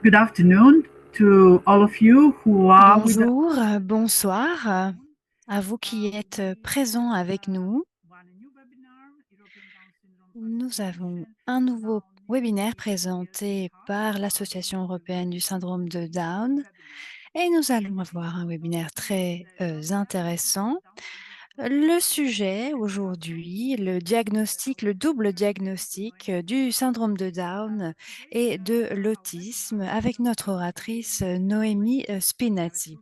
Good afternoon to all of you who are with us. Bonjour, bonsoir à vous qui êtes présents avec nous. Nous avons un nouveau webinaire présenté par l'Association européenne du syndrome de Down et nous allons avoir un webinaire très intéressant. Le sujet aujourd'hui, le diagnostic, le double diagnostic du syndrome de Down et de l'autisme avec notre oratrice Noémie Spinazzi.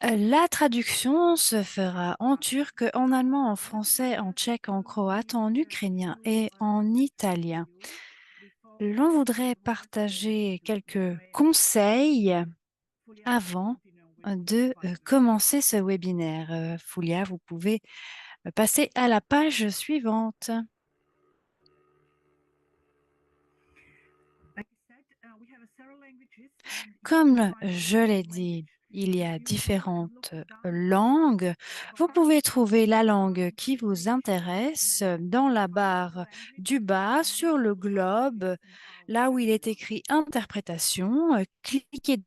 La traduction se fera en turc, en allemand, en français, en tchèque, en croate, en ukrainien et en italien. L'on voudrait partager quelques conseils avant de commencer ce webinaire. Foulia, vous pouvez passer à la page suivante. Comme je l'ai dit, il y a différentes langues. Vous pouvez trouver la langue qui vous intéresse dans la barre du bas sur le globe, là où il est écrit Interprétation. Cliquez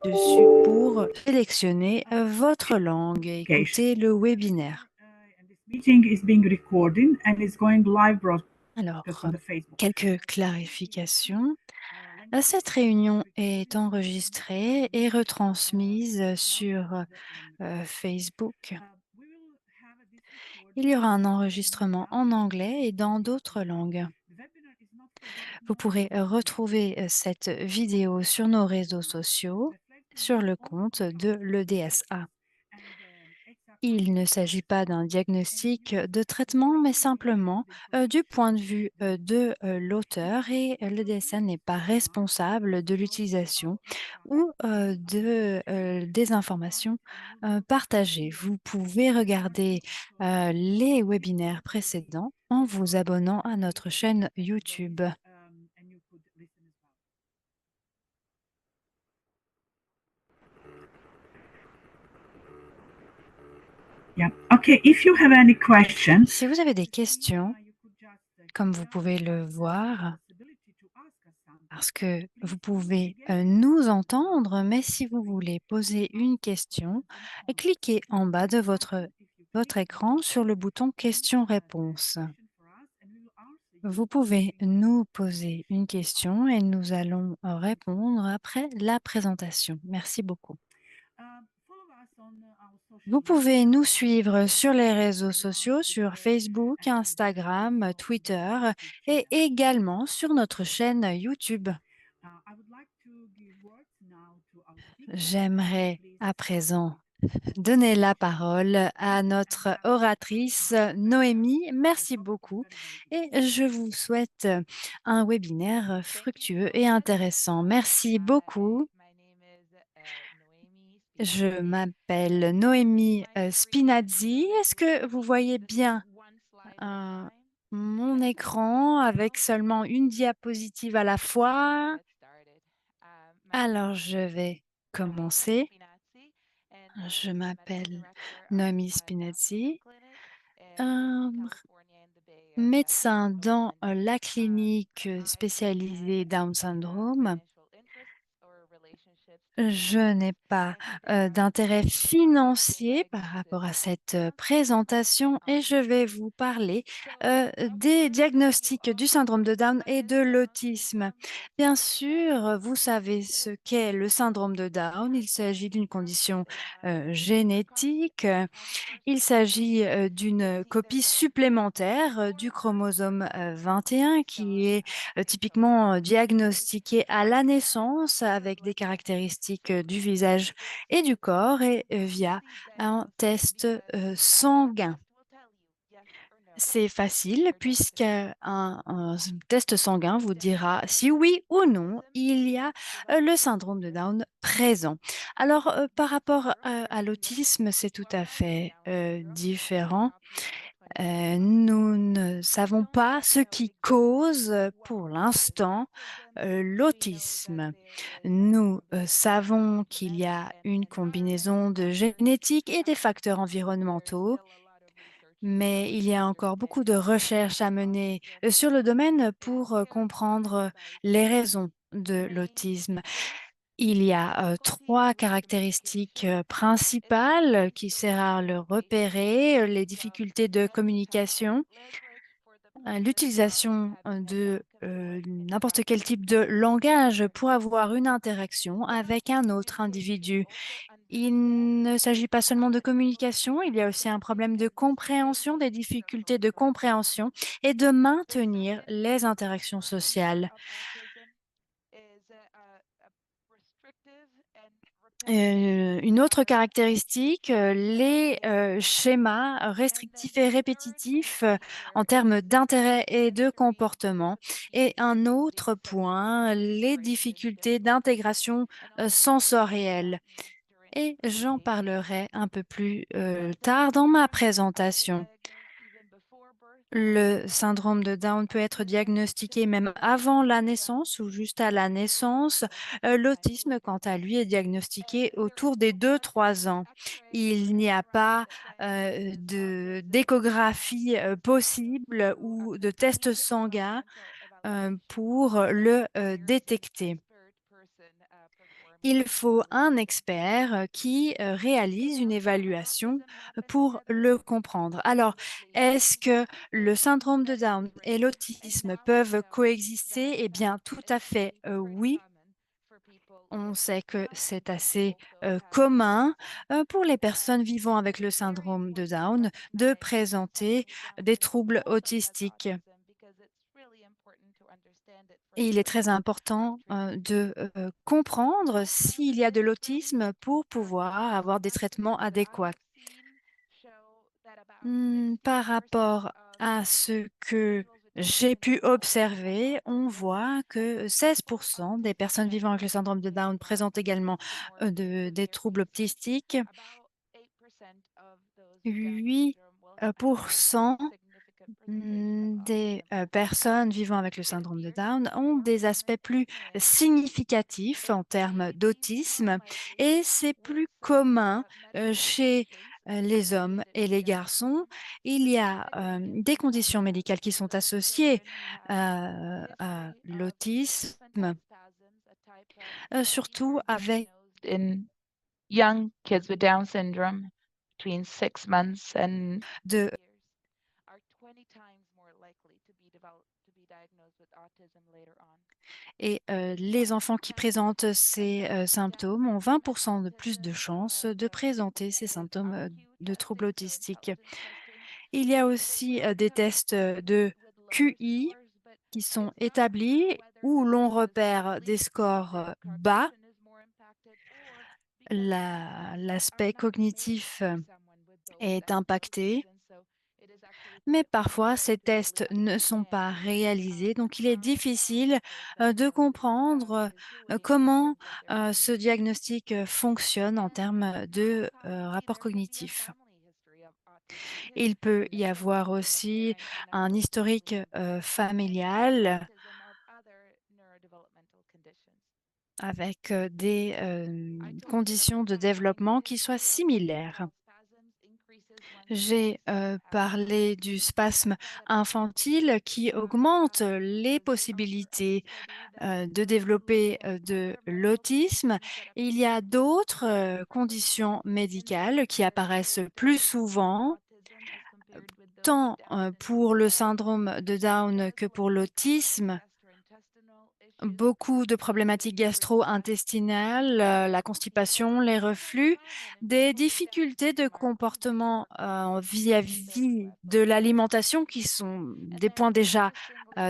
dessus pour sélectionner votre langue et écouter le webinaire. Meeting is being recorded and is going live broadcast Alors, on the Facebook. quelques clarifications. Cette réunion est enregistrée et retransmise sur Facebook. Il y aura un enregistrement en anglais et dans d'autres langues. Vous pourrez retrouver cette vidéo sur nos réseaux sociaux, sur le compte de l'EDSA. Il ne s'agit pas d'un diagnostic de traitement, mais simplement du point de vue de l'auteur et l'EDSA n'est pas responsable de l'utilisation ou des informations partagées. Vous pouvez regarder les webinaires précédents en vous abonnant à notre chaîne YouTube. Yeah. Okay. If you have any questions, Si vous avez des questions, comme vous pouvez le voir, parce que vous pouvez nous entendre, mais si vous voulez poser une question, cliquez en bas de votre écran sur le bouton questions-réponses. Vous pouvez nous poser une question et nous allons répondre après la présentation. Merci beaucoup. Vous pouvez nous suivre sur les réseaux sociaux, sur Facebook, Instagram, Twitter et également sur notre chaîne YouTube. J'aimerais à présent donner la parole à notre oratrice Noémie. Merci beaucoup et je vous souhaite un webinaire fructueux et intéressant. Merci beaucoup. Je m'appelle Noémie Spinazzi. Est-ce que vous voyez bien euh, mon écran avec seulement une diapositive à la fois? Alors, je vais commencer. Je m'appelle Noémie Spinazzi, euh, médecin dans la clinique spécialisée Down syndrome. Je n'ai pas d'intérêt financier par rapport à cette présentation et je vais vous parler des diagnostics du syndrome de Down et de l'autisme. Bien sûr, vous savez ce qu'est le syndrome de Down. Il s'agit d'une condition génétique. Il s'agit d'une copie supplémentaire du chromosome 21 qui est typiquement diagnostiqué à la naissance avec des caractéristiques du visage et du corps et via un test sanguin. C'est facile puisqu'un test sanguin vous dira si oui ou non il y a le syndrome de Down présent. Alors, par rapport à l'autisme, c'est tout à fait différent. Nous ne savons pas ce qui cause, pour l'instant, l'autisme. Nous savons qu'il y a une combinaison de génétique et des facteurs environnementaux, mais il y a encore beaucoup de recherches à mener sur le domaine pour comprendre les raisons de l'autisme. Il y a 3 caractéristiques, principales qui servent à le repérer, les difficultés de communication, l'utilisation, de, n'importe quel type de langage pour avoir une interaction avec un autre individu. Il ne s'agit pas seulement de communication, il y a aussi un problème de compréhension, des difficultés de compréhension et de maintenir les interactions sociales. Une autre caractéristique, les, schémas restrictifs et répétitifs, en termes d'intérêt et de comportement et un autre point, les difficultés d'intégration, sensorielle et j'en parlerai un peu plus, tard dans ma présentation. Le syndrome de Down peut être diagnostiqué même avant la naissance ou juste à la naissance. L'autisme, quant à lui, est diagnostiqué autour des 2-3 ans. Il n'y a pas d'échographie possible ou de test sanguin pour le détecter. Il faut un expert qui réalise une évaluation pour le comprendre. Alors, est-ce que le syndrome de Down et l'autisme peuvent coexister? Eh bien, tout à fait, oui. On sait que c'est assez commun pour les personnes vivant avec le syndrome de Down de présenter des troubles autistiques. Et il est très important, de, comprendre s'il y a de l'autisme pour pouvoir avoir des traitements adéquats. Par rapport à ce que j'ai pu observer, on voit que 16 des personnes vivant avec le syndrome de Down présentent également, des troubles autistiques. 8 des, personnes vivant avec le syndrome de Down ont des aspects plus significatifs en termes d'autisme et c'est plus commun, chez, les hommes et les garçons. Il y a, des conditions médicales qui sont associées, à l'autisme, surtout avec In young kids with Down syndrome between 6 months and de are 20 times more likely to be diagnosed with autism later on. et les enfants qui présentent ces, symptômes ont 20 de plus de chances de présenter ces symptômes, de troubles autistiques. Il y a aussi, des tests, de QI qui sont établis où l'on repère des scores, bas. L'aspect cognitif est impacté, mais parfois ces tests ne sont pas réalisés, donc il est difficile, de comprendre, comment, ce diagnostic, fonctionne en termes de, rapport cognitif. Il peut y avoir aussi un historique, familial avec, des, conditions de développement qui soient similaires. J'ai, parlé du spasme infantile qui augmente les possibilités, de développer, de l'autisme. Il y a d'autres, conditions médicales qui apparaissent plus souvent, tant, pour le syndrome de Down que pour l'autisme. Beaucoup de problématiques gastro-intestinales, la constipation, les reflux, des difficultés de comportement, vis-à-vis de l'alimentation qui sont des points déjà,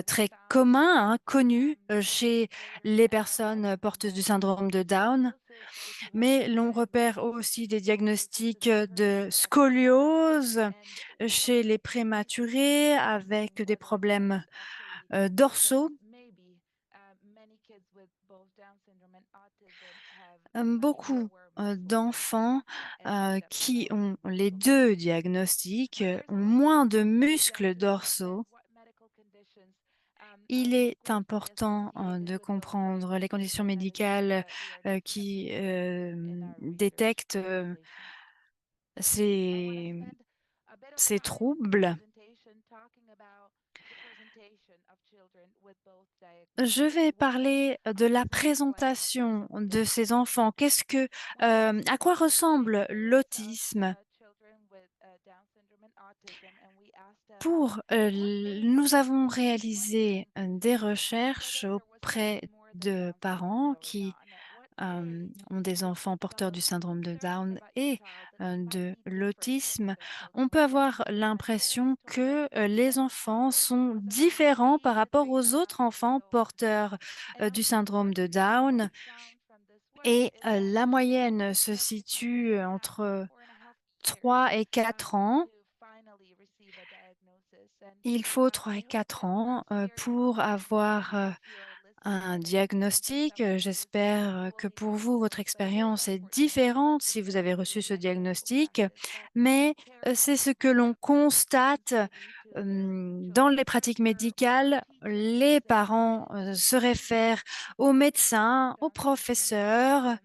très communs, hein, connus, chez les personnes, porteuses du syndrome de Down. Mais l'on repère aussi des diagnostics, de scoliose, chez les prématurés avec des problèmes, dorsaux. Beaucoup, d'enfants, qui ont les 2 diagnostics, ont moins de muscles dorsaux. Il est important, de comprendre les conditions médicales, qui, détectent, ces troubles. Je vais parler de la présentation de ces enfants. À quoi ressemble l'autisme? Nous avons réalisé des recherches auprès de parents qui ont des enfants porteurs du syndrome de Down et de l'autisme. On peut avoir l'impression que les enfants sont différents par rapport aux autres enfants porteurs du syndrome de Down et la moyenne se situe entre 3 et 4 ans. Il faut 3 et 4 ans pour avoir un diagnostic. J'espère que pour vous, votre expérience est différente si vous avez reçu ce diagnostic, mais c'est ce que l'on constate dans les pratiques médicales. Les parents se réfèrent aux médecins, aux professeurs,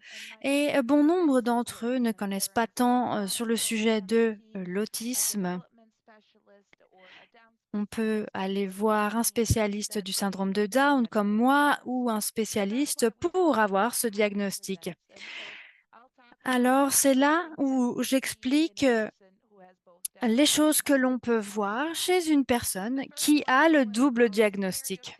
et bon nombre d'entre eux ne connaissent pas tant sur le sujet de l'autisme. On peut aller voir un spécialiste du syndrome de Down comme moi ou un spécialiste pour avoir ce diagnostic. Alors, c'est là où j'explique les choses que l'on peut voir chez une personne qui a le double diagnostic.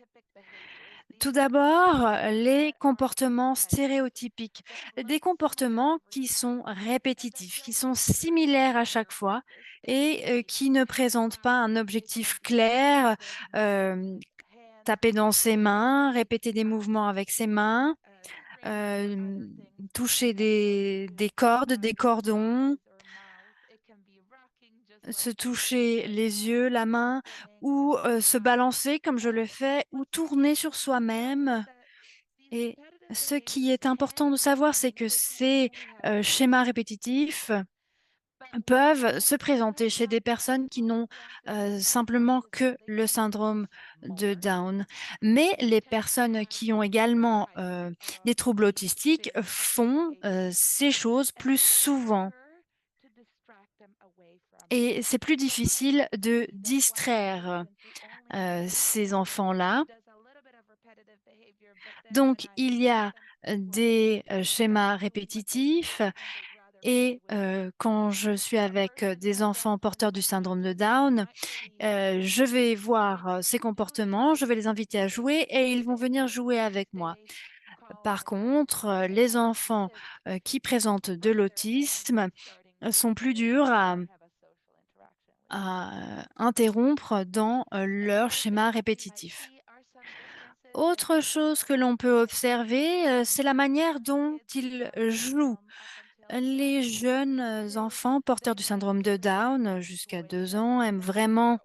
Tout d'abord, les comportements stéréotypiques, des comportements qui sont répétitifs, qui sont similaires à chaque fois et qui ne présentent pas un objectif clair. Taper dans ses mains, répéter des mouvements avec ses mains, toucher des cordes, des cordons, se toucher les yeux, la main, ou se balancer comme je le fais, ou tourner sur soi-même. Et ce qui est important de savoir, c'est que ces schémas répétitifs peuvent se présenter chez des personnes qui n'ont simplement que le syndrome de Down. Mais les personnes qui ont également des troubles autistiques font ces choses plus souvent. Et c'est plus difficile de distraire ces enfants-là. Donc, il y a des schémas répétitifs et quand je suis avec des enfants porteurs du syndrome de Down, je vais voir ces comportements, je vais les inviter à jouer et ils vont venir jouer avec moi. Par contre, les enfants qui présentent de l'autisme sont plus durs à interrompre dans leur schéma répétitif. Autre chose que l'on peut observer, c'est la manière dont ils jouent. Les jeunes enfants porteurs du syndrome de Down, jusqu'à 2 ans, aiment vraiment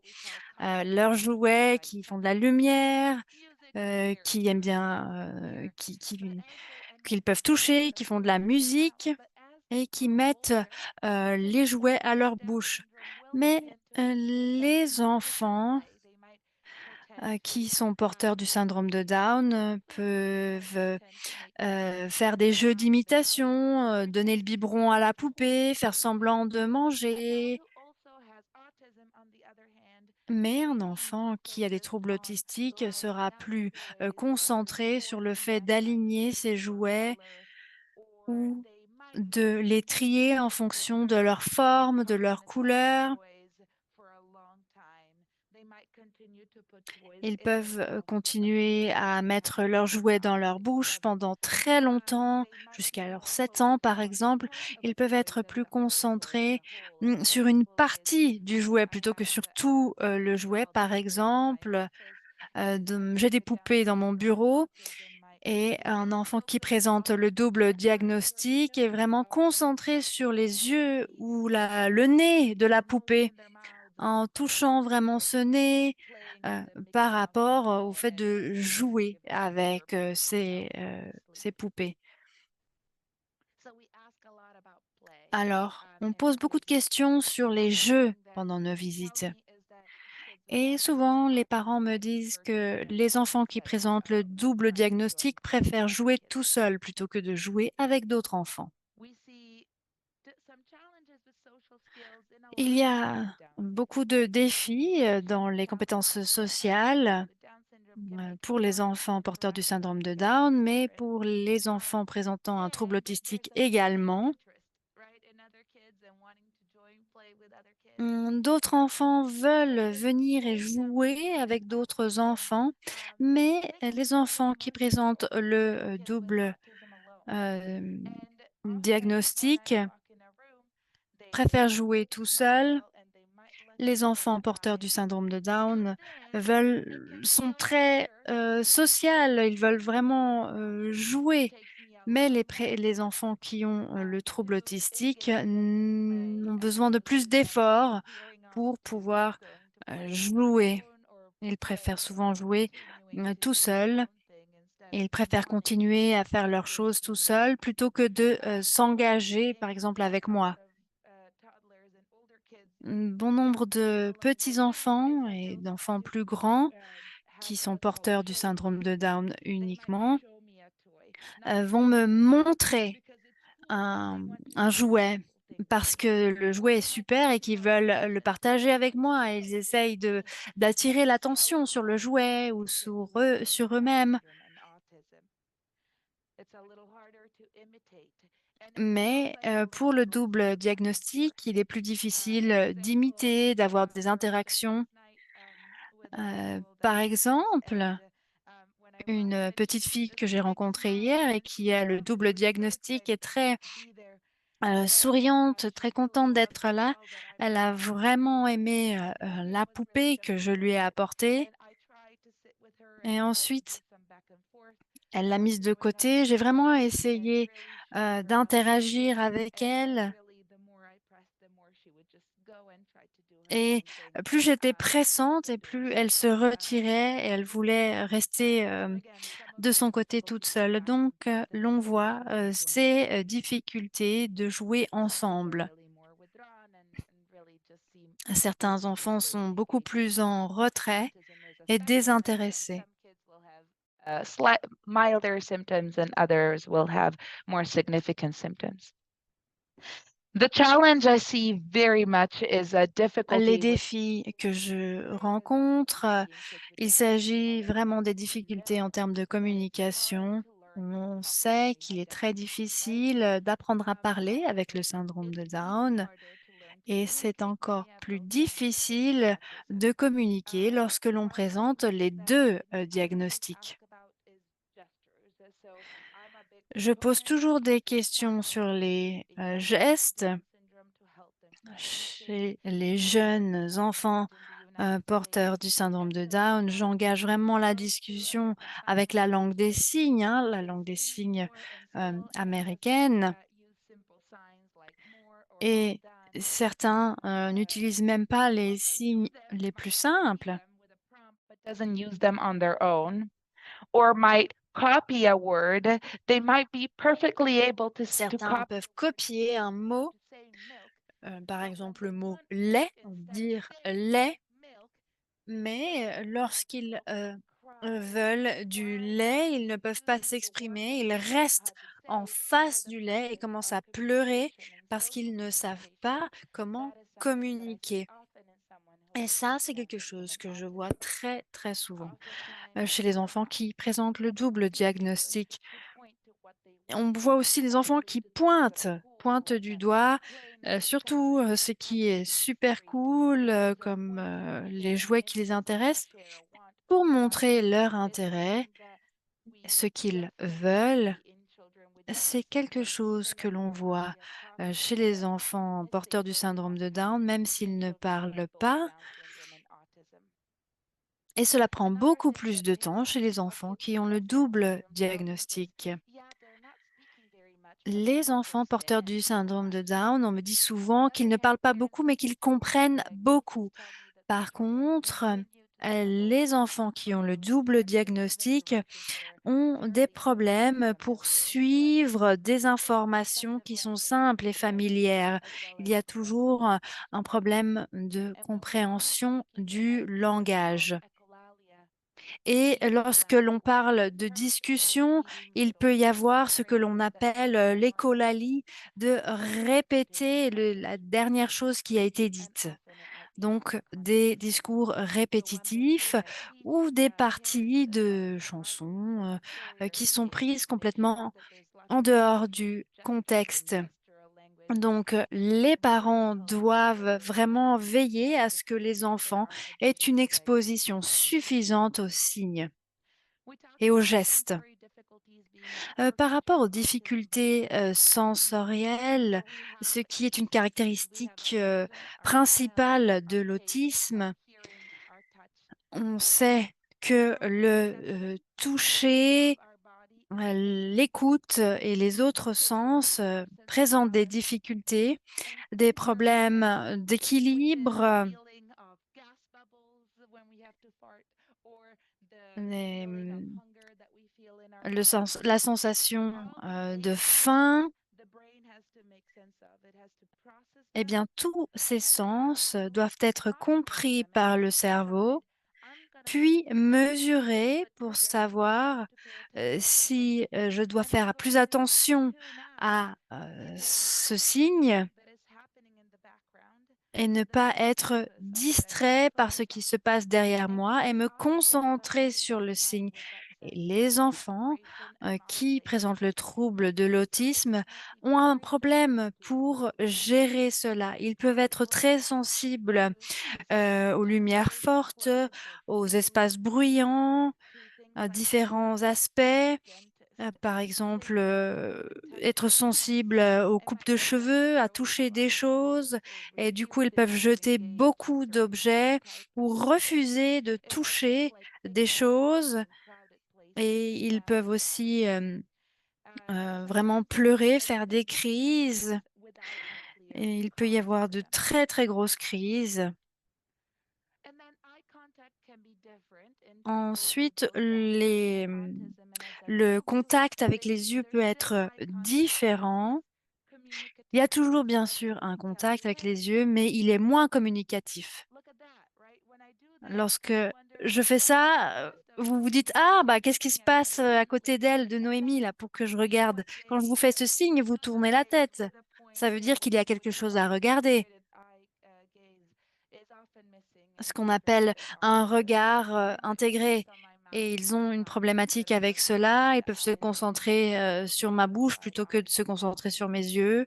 leurs jouets qui font de la lumière, qui aiment bien, qu'ils peuvent toucher, qui font de la musique et qui mettent les jouets à leur bouche. Mais les enfants qui sont porteurs du syndrome de Down peuvent faire des jeux d'imitation, donner le biberon à la poupée, faire semblant de manger. Mais un enfant qui a des troubles autistiques sera plus concentré sur le fait d'aligner ses jouets ou de les trier en fonction de leur forme, de leur couleur. Ils peuvent continuer à mettre leurs jouets dans leur bouche pendant très longtemps, jusqu'à leurs 7 ans par exemple. Ils peuvent être plus concentrés sur une partie du jouet plutôt que sur tout le jouet. Par exemple, j'ai des poupées dans mon bureau et un enfant qui présente le double diagnostic est vraiment concentré sur les yeux ou le nez de la poupée, en touchant vraiment ce nez par rapport au fait de jouer avec ces poupées. Alors, on pose beaucoup de questions sur les jeux pendant nos visites. Et souvent, les parents me disent que les enfants qui présentent le double diagnostic préfèrent jouer tout seuls plutôt que de jouer avec d'autres enfants. Il y a beaucoup de défis dans les compétences sociales pour les enfants porteurs du syndrome de Down, mais pour les enfants présentant un trouble autistique également. D'autres enfants veulent venir et jouer avec d'autres enfants, mais les enfants qui présentent le double diagnostic préfèrent jouer tout seuls. Les enfants porteurs du syndrome de Down sont très sociaux, ils veulent vraiment jouer. Mais les enfants qui ont le trouble autistique ont besoin de plus d'efforts pour pouvoir jouer. Ils préfèrent souvent jouer tout seuls. Ils préfèrent continuer à faire leurs choses tout seuls plutôt que de s'engager, par exemple, avec moi. Bon nombre de petits-enfants et d'enfants plus grands qui sont porteurs du syndrome de Down uniquement vont me montrer un jouet parce que le jouet est super et qu'ils veulent le partager avec moi. Ils essayent d'attirer l'attention sur le jouet ou sur eux-mêmes. Mais pour le double diagnostic, il est plus difficile d'imiter, d'avoir des interactions. Par exemple, une petite fille que j'ai rencontrée hier et qui a le double diagnostic est très souriante, très contente d'être là. Elle a vraiment aimé la poupée que je lui ai apportée et ensuite elle l'a mise de côté. J'ai vraiment essayé d'interagir avec elle et plus j'étais pressante et plus elle se retirait et elle voulait rester de son côté toute seule. Donc l'on voit ces difficultés de jouer ensemble. Certains enfants sont beaucoup plus en retrait et désintéressés. Milder symptoms and others will have more significant symptoms. The challenge I see very much is a difficulty Les with défis que je rencontre, il s'agit vraiment des difficultés en termes de communication. On sait qu'il est très difficile d'apprendre à parler avec le syndrome de Down et c'est encore plus difficile de communiquer lorsque l'on présente les deux diagnostics. Je pose toujours des questions sur les gestes chez les jeunes enfants porteurs du syndrome de Down. J'engage vraiment la discussion avec la langue des signes, hein, la langue des signes américaine. Et certains n'utilisent même pas les signes les plus simples. doesn't use them on their own or might copy a word, they might be perfectly able to Certains copy peuvent copier un mot, par exemple le mot lait, dire lait, mais lorsqu'ils veulent du lait, ils ne peuvent pas s'exprimer, ils restent en face du lait et commencent à pleurer parce qu'ils ne savent pas comment communiquer. Et ça, c'est quelque chose que je vois très, très souvent chez les enfants qui présentent le double diagnostic. On voit aussi les enfants qui pointent du doigt, surtout ce qui est super cool, comme les jouets qui les intéressent, pour montrer leur intérêt, ce qu'ils veulent. C'est quelque chose que l'on voit chez les enfants porteurs du syndrome de Down, même s'ils ne parlent pas. Et cela prend beaucoup plus de temps chez les enfants qui ont le double diagnostic. Les enfants porteurs du syndrome de Down, on me dit souvent qu'ils ne parlent pas beaucoup, mais qu'ils comprennent beaucoup. Par contre, les enfants qui ont le double diagnostic ont des problèmes pour suivre des informations qui sont simples et familières. Il y a toujours un problème de compréhension du langage. Et lorsque l'on parle de discussion, il peut y avoir ce que l'on appelle l'écholalie, de répéter la dernière chose qui a été dite. donc des discours répétitifs ou des parties de chansons qui sont prises complètement en dehors du contexte. Donc, les parents doivent vraiment veiller à ce que les enfants aient une exposition suffisante aux signes et aux gestes. Par rapport aux difficultés sensorielles, ce qui est une caractéristique principale de l'autisme, on sait que le toucher, l'écoute et les autres sens présentent des difficultés, des problèmes d'équilibre, les, la sensation de faim. Eh bien, tous ces sens doivent être compris par le cerveau, puis mesurés pour savoir si je dois faire plus attention à ce signe et ne pas être distrait par ce qui se passe derrière moi et me concentrer sur le signe. Et les enfants qui présentent le trouble de l'autisme ont un problème pour gérer cela. Ils peuvent être très sensibles aux lumières fortes, aux espaces bruyants, à différents aspects. Par exemple, être sensible aux coupes de cheveux, à toucher des choses, et du coup, ils peuvent jeter beaucoup d'objets ou refuser de toucher des choses. Et ils peuvent aussi vraiment pleurer, faire des crises. Et il peut y avoir de très, très grosses crises. Ensuite, le contact avec les yeux peut être différent. Il y a toujours bien sûr un contact avec les yeux, mais il est moins communicatif. Lorsque je fais ça, vous vous dites: «Ah, bah, qu'est-ce qui se passe à côté d'elle, de Noémie, là, pour que je regarde?» Quand je vous fais ce signe, vous tournez la tête. Ça veut dire qu'il y a quelque chose à regarder. Ce qu'on appelle un regard intégré. Et ils ont une problématique avec cela. Ils peuvent se concentrer sur ma bouche plutôt que de se concentrer sur mes yeux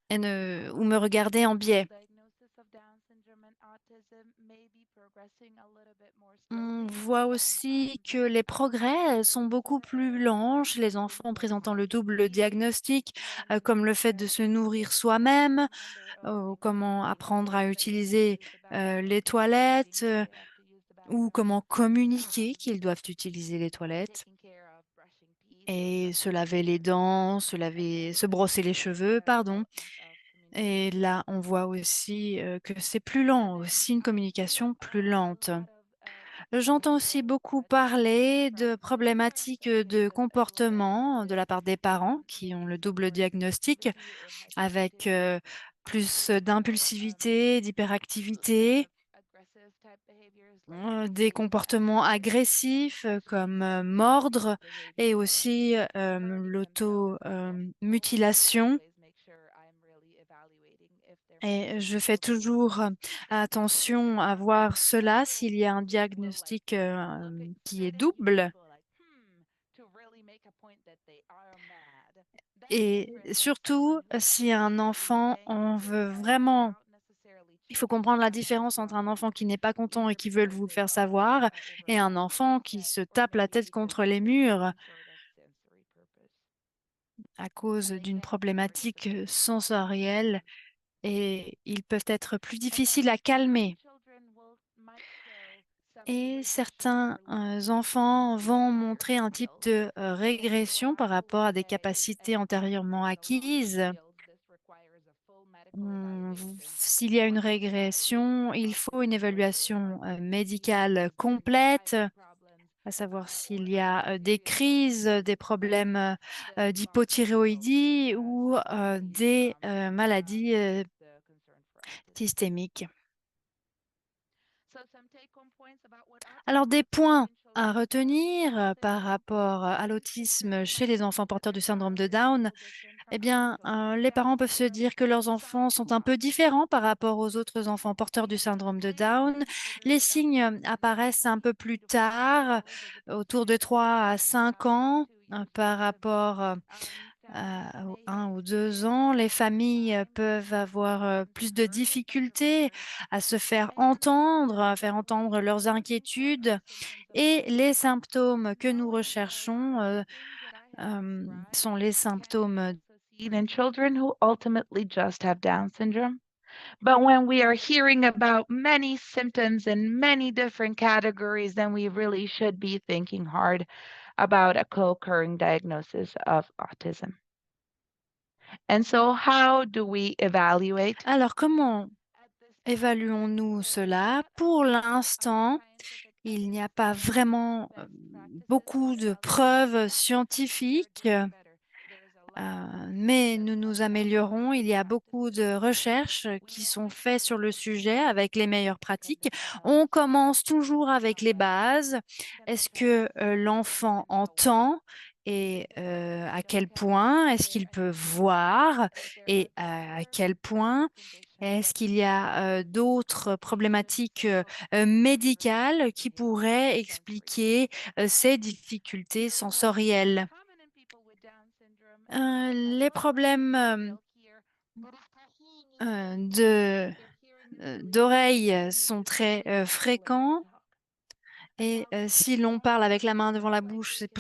et ou me regarder en biais. On voit aussi que les progrès sont beaucoup plus lents chez les enfants présentant le double diagnostic, comme le fait de se nourrir soi-même, comment apprendre à utiliser les toilettes, ou comment communiquer qu'ils doivent utiliser les toilettes et se laver les dents, se brosser les cheveux, pardon. Et là, on voit aussi que c'est plus lent, aussi une communication plus lente. J'entends aussi beaucoup parler de problématiques de comportement de la part des parents qui ont le double diagnostic avec plus d'impulsivité, d'hyperactivité, des comportements agressifs comme mordre et aussi l'auto-mutilation. Et je fais toujours attention à voir cela s'il y a un diagnostic qui est double. Et surtout, si un enfant, on veut vraiment, il faut comprendre la différence entre un enfant qui n'est pas content et qui veut vous le faire savoir, et un enfant qui se tape la tête contre les murs à cause d'une problématique sensorielle, et ils peuvent être plus difficiles à calmer. Et certains enfants vont montrer un type de régression par rapport à des capacités antérieurement acquises. S'il y a une régression, il faut une évaluation médicale complète, à savoir s'il y a des crises, des problèmes d'hypothyroïdie ou des maladies systémiques. Alors, des points à retenir par rapport à l'autisme chez les enfants porteurs du syndrome de Down, eh bien, les parents peuvent se dire que leurs enfants sont un peu différents par rapport aux autres enfants porteurs du syndrome de Down. Les signes apparaissent un peu plus tard, autour de 3 à 5 ans, par rapport aux 1 ou 2 ans. Les familles peuvent avoir plus de difficultés à se faire entendre, à faire entendre leurs inquiétudes. Et les symptômes que nous recherchons sont les symptômes Seen in children who ultimately just have Down syndrome. But when we are hearing about many symptoms in many different categories, then we really should be thinking hard about a co-occurring diagnosis of autism. And so how do we evaluate? Alors, comment évaluons-nous cela? Pour l'instant, il n'y a pas vraiment beaucoup de preuves scientifiques, mais nous nous améliorons. Il y a beaucoup de recherches qui sont faites sur le sujet avec les meilleures pratiques. On commence toujours avec les bases. Est-ce que l'enfant entend et à quel point? Est-ce qu'il peut voir et à quel point? Est-ce qu'il y a d'autres problématiques médicales qui pourraient expliquer ces difficultés sensorielles? Les problèmes d'oreilles sont très fréquents et si l'on parle avec la main devant la bouche, c'est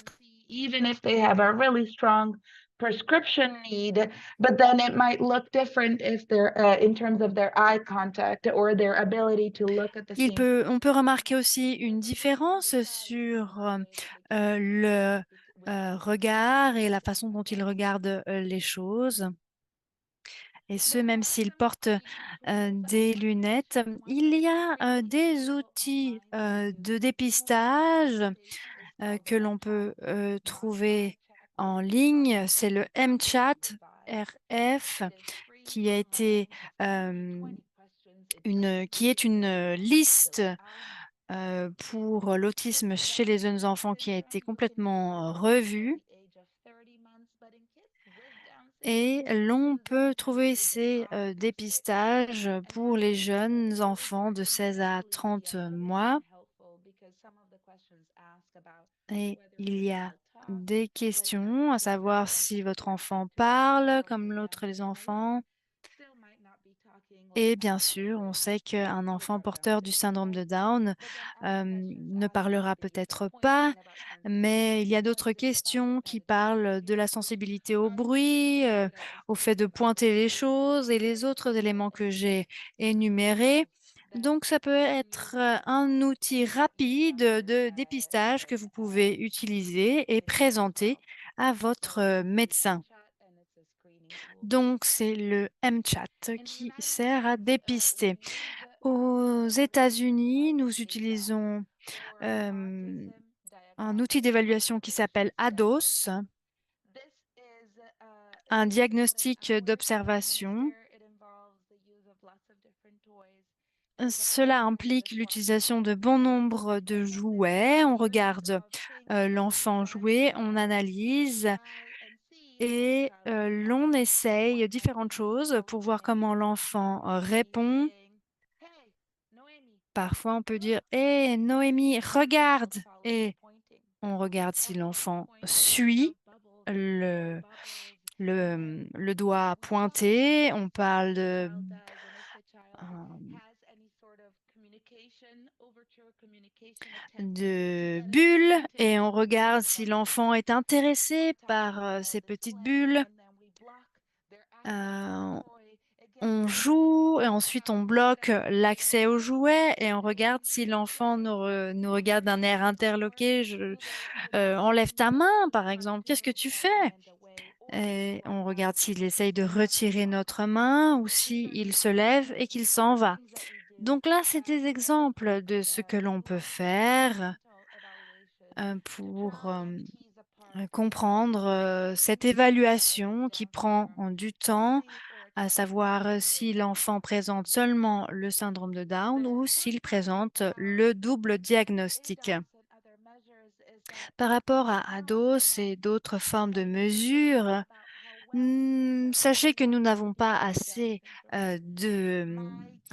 Even if they have a really strong prescription need, but then it might look different if they're in terms of their eye contact or their ability to look at the same. on peut remarquer aussi une différence sur le regard et la façon dont ils regardent les choses. Et ce, même s'ils portent des lunettes. Il y a des outils de dépistage que l'on peut trouver en ligne. C'est le MChat RF qui a été qui est une liste pour l'autisme chez les jeunes enfants qui a été complètement revue. Et l'on peut trouver ces dépistages pour les jeunes enfants de 16 à 30 mois. Et il y a des questions, à savoir si votre enfant parle comme l'autre les enfants. Et bien sûr, on sait qu'un enfant porteur du syndrome de Down ne parlera peut-être pas, mais il y a d'autres questions qui parlent de la sensibilité au bruit, au fait de pointer les choses et les autres éléments que j'ai énumérés. Donc, ça peut être un outil rapide de dépistage que vous pouvez utiliser et présenter à votre médecin. Donc, c'est le MChat qui sert à dépister. Aux États-Unis, nous utilisons un outil d'évaluation qui s'appelle ADOS, un diagnostic d'observation. Cela implique l'utilisation de bon nombre de jouets. On regarde l'enfant jouer, on analyse et l'on essaye différentes choses pour voir comment l'enfant répond. Parfois, on peut dire: «Hé, Noémie, regarde!» et on regarde si l'enfant suit le doigt pointé. On parle de bulles et on regarde si l'enfant est intéressé par ces petites bulles. On joue et ensuite on bloque l'accès aux jouets et on regarde si l'enfant nous regarde d'un air interloqué. Enlève ta main, par exemple. Qu'est-ce que tu fais? Et on regarde s'il essaye de retirer notre main ou s'il se lève et qu'il s'en va. Donc là, c'est des exemples de ce que l'on peut faire pour comprendre cette évaluation qui prend du temps, à savoir si l'enfant présente seulement le syndrome de Down ou s'il présente le double diagnostic. Par rapport à ADOS et d'autres formes de mesures, Sachez que nous n'avons pas assez de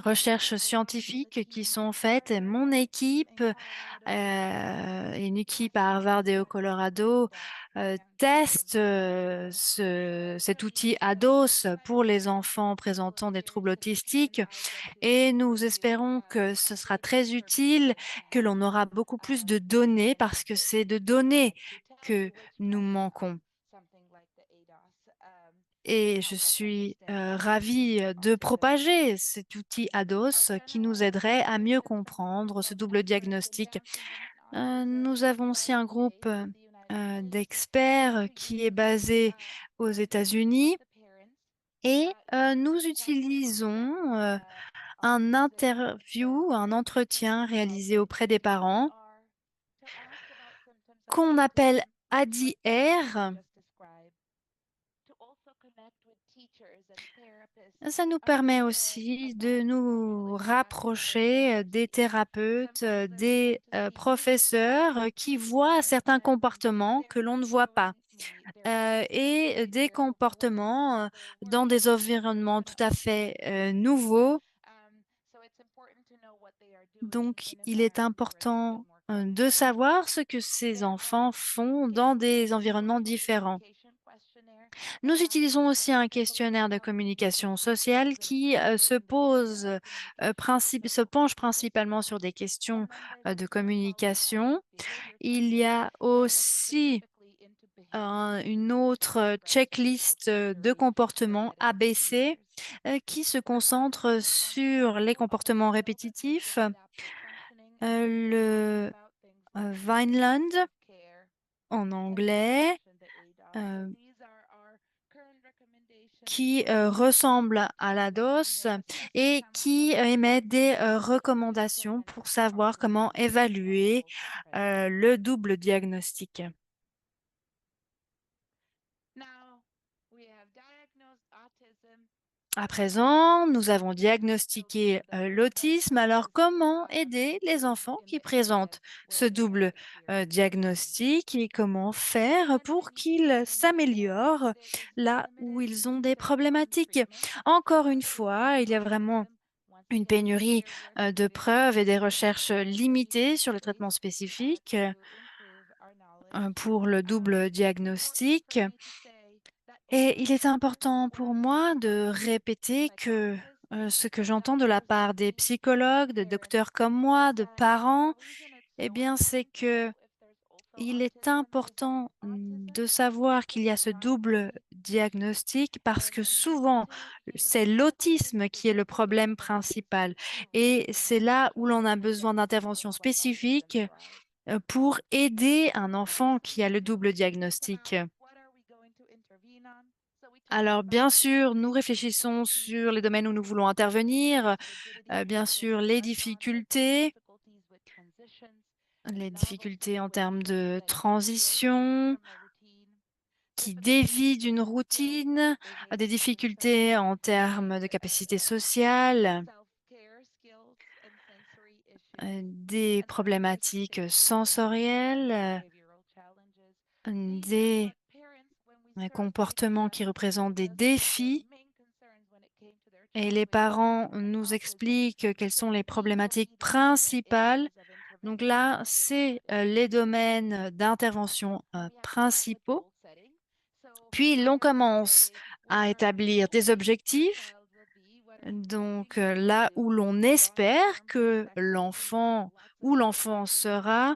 recherches scientifiques qui sont faites. Mon équipe, une équipe à Harvard et au Colorado, teste cet outil ADOS pour les enfants présentant des troubles autistiques et nous espérons que ce sera très utile, que l'on aura beaucoup plus de données parce que c'est de données que nous manquons. Et je suis ravie de propager cet outil ADOS qui nous aiderait à mieux comprendre ce double diagnostic. Nous avons aussi un groupe d'experts qui est basé aux États-Unis et nous utilisons un interview, un entretien réalisé auprès des parents qu'on appelle ADR. Ça nous permet aussi de nous rapprocher des thérapeutes, des professeurs qui voient certains comportements que l'on ne voit pas et des comportements dans des environnements tout à fait nouveaux. Donc, il est important de savoir ce que ces enfants font dans des environnements différents. Nous utilisons aussi un questionnaire de communication sociale qui se penche principalement sur des questions de communication. Il y a aussi une autre checklist de comportements ABC qui se concentre sur les comportements répétitifs, le Vineland en anglais, qui ressemble à la DOS et qui émet des recommandations pour savoir comment évaluer le double diagnostic. À présent, nous avons diagnostiqué l'autisme. Alors, comment aider les enfants qui présentent ce double diagnostic et comment faire pour qu'ils s'améliorent là où ils ont des problématiques? Encore une fois, il y a vraiment une pénurie de preuves et des recherches limitées sur le traitement spécifique pour le double diagnostic. Et il est important pour moi de répéter que ce que j'entends de la part des psychologues, de docteurs comme moi, de parents, eh bien, c'est que il est important de savoir qu'il y a ce double diagnostic parce que souvent, c'est l'autisme qui est le problème principal. Et c'est là où l'on a besoin d'interventions spécifiques pour aider un enfant qui a le double diagnostic. Alors, bien sûr, nous réfléchissons sur les domaines où nous voulons intervenir, bien sûr, les difficultés en termes de transition, qui dévient d'une routine, des difficultés en termes de capacité sociale, des problématiques sensorielles, des comportements qui représentent des défis. Et les parents nous expliquent quelles sont les problématiques principales. Donc là, c'est les domaines d'intervention principaux. Puis, l'on commence à établir des objectifs. Donc là où l'on espère que l'enfant sera,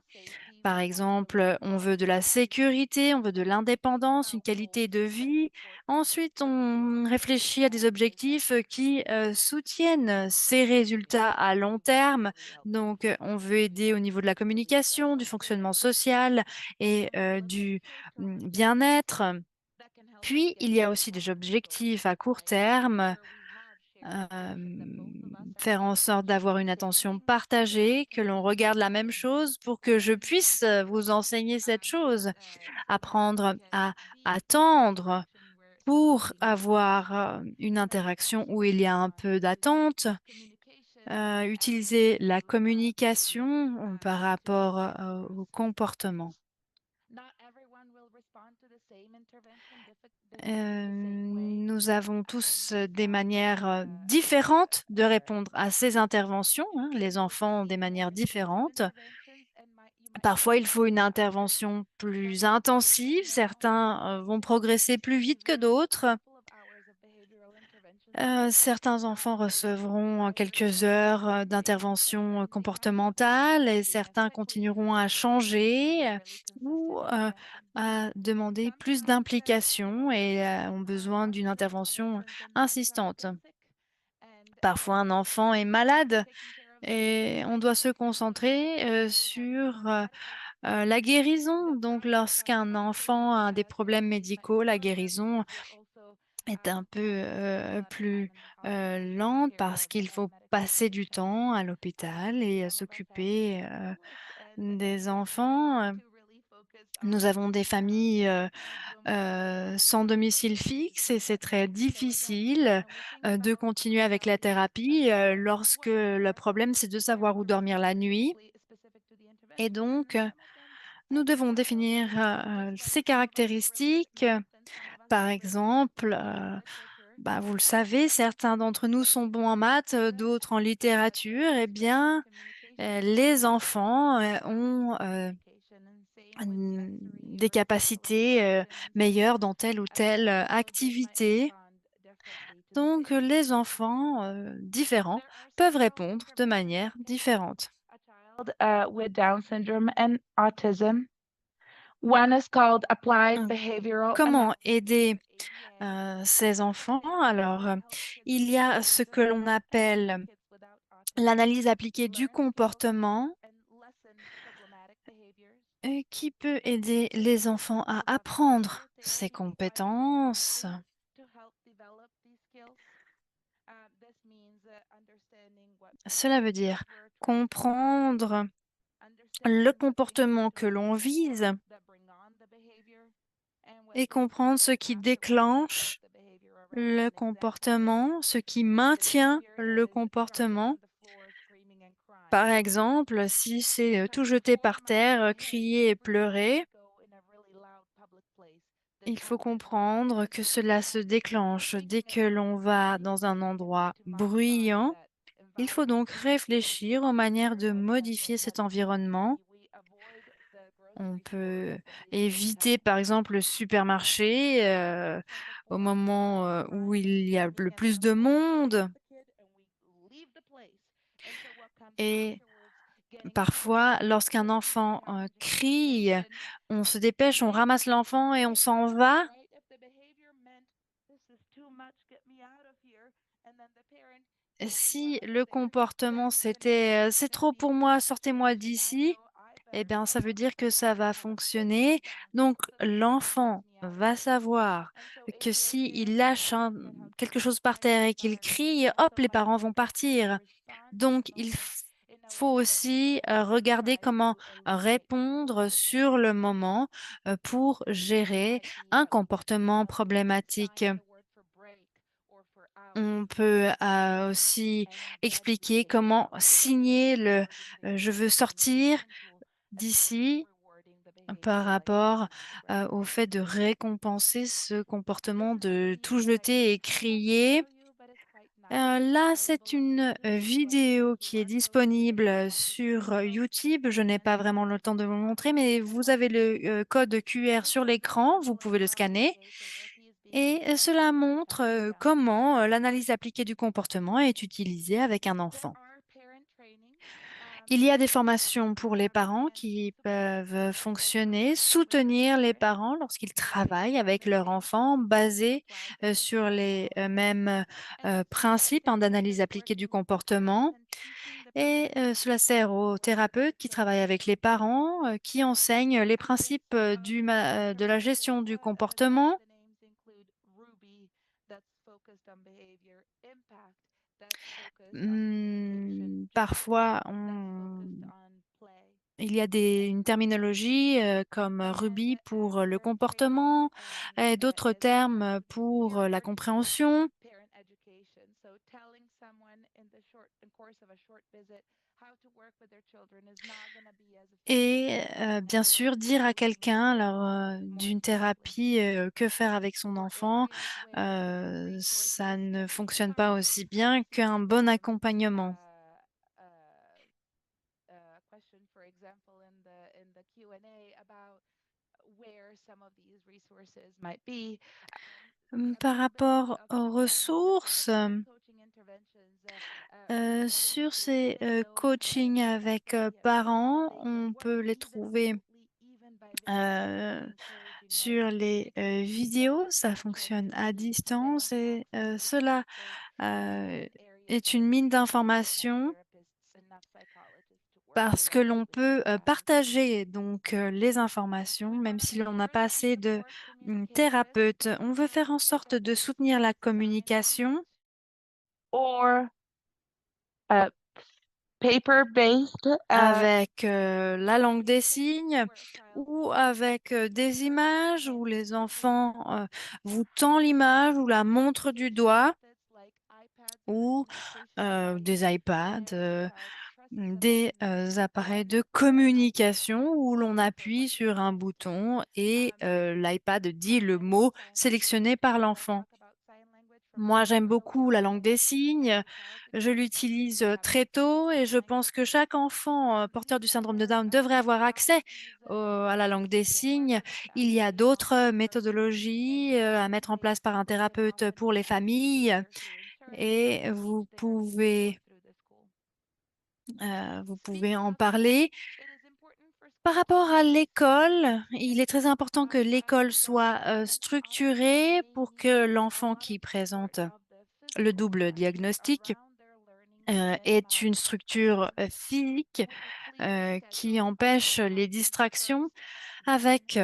par exemple, on veut de la sécurité, on veut de l'indépendance, une qualité de vie. Ensuite, on réfléchit à des objectifs qui soutiennent ces résultats à long terme. Donc, on veut aider au niveau de la communication, du fonctionnement social et du bien-être. Puis, il y a aussi des objectifs à court terme, faire en sorte d'avoir une attention partagée, que l'on regarde la même chose pour que je puisse vous enseigner cette chose, apprendre à attendre pour avoir une interaction où il y a un peu d'attente, utiliser la communication par rapport au comportement. Nous avons tous des manières différentes de répondre à ces interventions, hein. Les enfants ont des manières différentes. Parfois, il faut une intervention plus intensive. Certains vont progresser plus vite que d'autres. Certains enfants recevront quelques heures d'intervention comportementale et certains continueront à changer ou à demander plus d'implication et ont besoin d'une intervention insistante. Parfois, un enfant est malade et on doit se concentrer sur la guérison. Donc, lorsqu'un enfant a des problèmes médicaux, la guérison est un peu plus lente parce qu'il faut passer du temps à l'hôpital et s'occuper des enfants. Nous avons des familles sans domicile fixe et c'est très difficile de continuer avec la thérapie lorsque le problème c'est de savoir où dormir la nuit. Et donc, nous devons définir ces caractéristiques. Par exemple, vous le savez, certains d'entre nous sont bons en maths, d'autres en littérature. Eh bien, les enfants ont des capacités meilleures dans telle ou telle activité. Donc, les enfants différents peuvent répondre de manière différente. With Down syndrome and autism. One is called applied behavioral Comment aider ces enfants? Alors, il y a ce que l'on appelle l'analyse appliquée du comportement qui peut aider les enfants à apprendre ces compétences. Cela veut dire comprendre le comportement que l'on vise et comprendre ce qui déclenche le comportement, ce qui maintient le comportement. Par exemple, si c'est tout jeter par terre, crier et pleurer, il faut comprendre que cela se déclenche dès que l'on va dans un endroit bruyant. Il faut donc réfléchir aux manières de modifier cet environnement. On peut éviter, par exemple, le supermarché au moment où il y a le plus de monde. Et parfois, lorsqu'un enfant crie, on se dépêche, on ramasse l'enfant et on s'en va. Si le comportement c'était c'est trop pour moi, sortez-moi d'ici, eh bien, ça veut dire que ça va fonctionner. Donc, l'enfant va savoir que si il lâche quelque chose par terre et qu'il crie, hop, les parents vont partir. Donc, il faut aussi regarder comment répondre sur le moment pour gérer un comportement problématique. On peut aussi expliquer comment signer le je veux sortir d'ici par rapport au fait de récompenser ce comportement de tout jeter et crier. Là, c'est une vidéo qui est disponible sur YouTube. Je n'ai pas vraiment le temps de vous le montrer, mais vous avez le code QR sur l'écran, vous pouvez le scanner. Et cela montre comment l'analyse appliquée du comportement est utilisée avec un enfant. Il y a des formations pour les parents qui peuvent fonctionner, soutenir les parents lorsqu'ils travaillent avec leur enfant, basés sur les mêmes principes principes d'analyse appliquée du comportement. Et cela sert aux thérapeutes qui travaillent avec les parents, qui enseignent les principes de la gestion du comportement. Parfois, il y a une terminologie comme Ruby pour le comportement et d'autres termes pour la compréhension. Et bien sûr, dire à quelqu'un lors d'une thérapie que faire avec son enfant, ça ne fonctionne pas aussi bien qu'un bon accompagnement. Question, for example, in the Q&A about where some of these resources might be. Par rapport aux ressources, sur ces coachings avec parents, on peut les trouver sur les vidéos, ça fonctionne à distance et cela est une mine d'informations parce que l'on peut partager donc les informations, même si l'on n'a pas assez de thérapeutes. On veut faire en sorte de soutenir la communication Or paper-based avec la langue des signes ou avec des images où les enfants vous tend l'image ou la montrent du doigt ou des iPads, des appareils de communication où l'on appuie sur un bouton et l'iPad dit le mot sélectionné par l'enfant. Moi, j'aime beaucoup la langue des signes. Je l'utilise très tôt et je pense que chaque enfant porteur du syndrome de Down devrait avoir accès à la langue des signes. Il y a d'autres méthodologies à mettre en place par un thérapeute pour les familles et vous pouvez en parler. Par rapport à l'école, il est très important que l'école soit structurée pour que l'enfant qui présente le double diagnostic est une structure physique qui empêche les distractions avec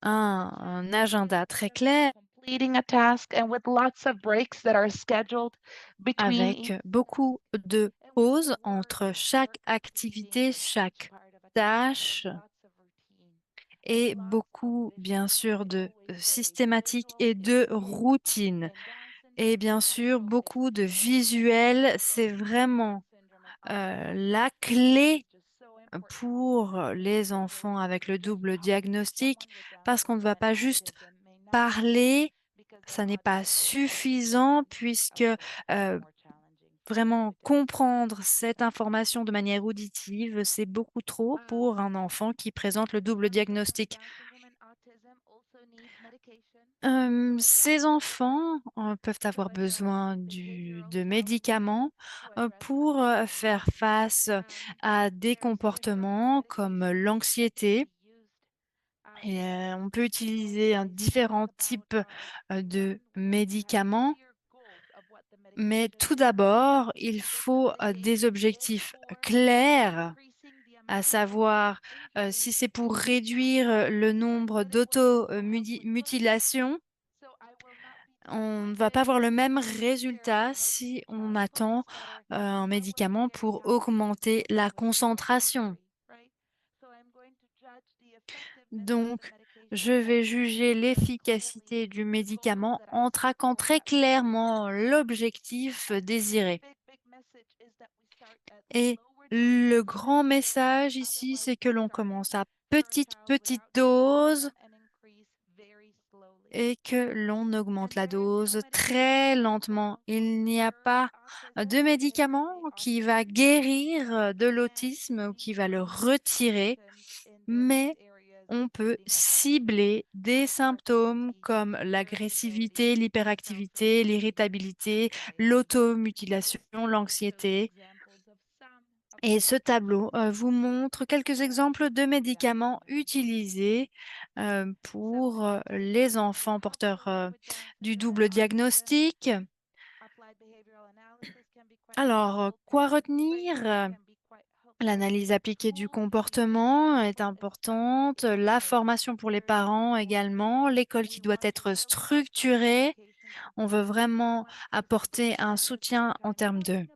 un agenda très clair, completing a task and with lots of breaks that are scheduled between avec beaucoup de pauses entre chaque activité, chaque tâche et beaucoup, bien sûr, de systématique et de routine. Et bien sûr, beaucoup de visuels, c'est vraiment la clé pour les enfants avec le double diagnostic parce qu'on ne va pas juste parler, ça n'est pas suffisant puisque vraiment comprendre cette information de manière auditive, c'est beaucoup trop pour un enfant qui présente le double diagnostic. Ces enfants peuvent avoir besoin de médicaments pour faire face à des comportements comme l'anxiété. Et on peut utiliser différents types de médicaments, mais tout d'abord, il faut des objectifs clairs, à savoir si c'est pour réduire le nombre d'automutilations, on ne va pas avoir le même résultat si on attend un médicament pour augmenter la concentration. Donc, je vais juger l'efficacité du médicament en traquant très clairement l'objectif désiré. Et le grand message ici, c'est que l'on commence à petite dose et que l'on augmente la dose très lentement. Il n'y a pas de médicament qui va guérir de l'autisme ou qui va le retirer, mais on peut cibler des symptômes comme l'agressivité, l'hyperactivité, l'irritabilité, l'automutilation, l'anxiété. Et ce tableau vous montre quelques exemples de médicaments utilisés pour les enfants porteurs du double diagnostic. Alors, quoi retenir? L'analyse appliquée du comportement est importante, la formation pour les parents également, l'école qui doit être structurée. On veut vraiment apporter un soutien en termes de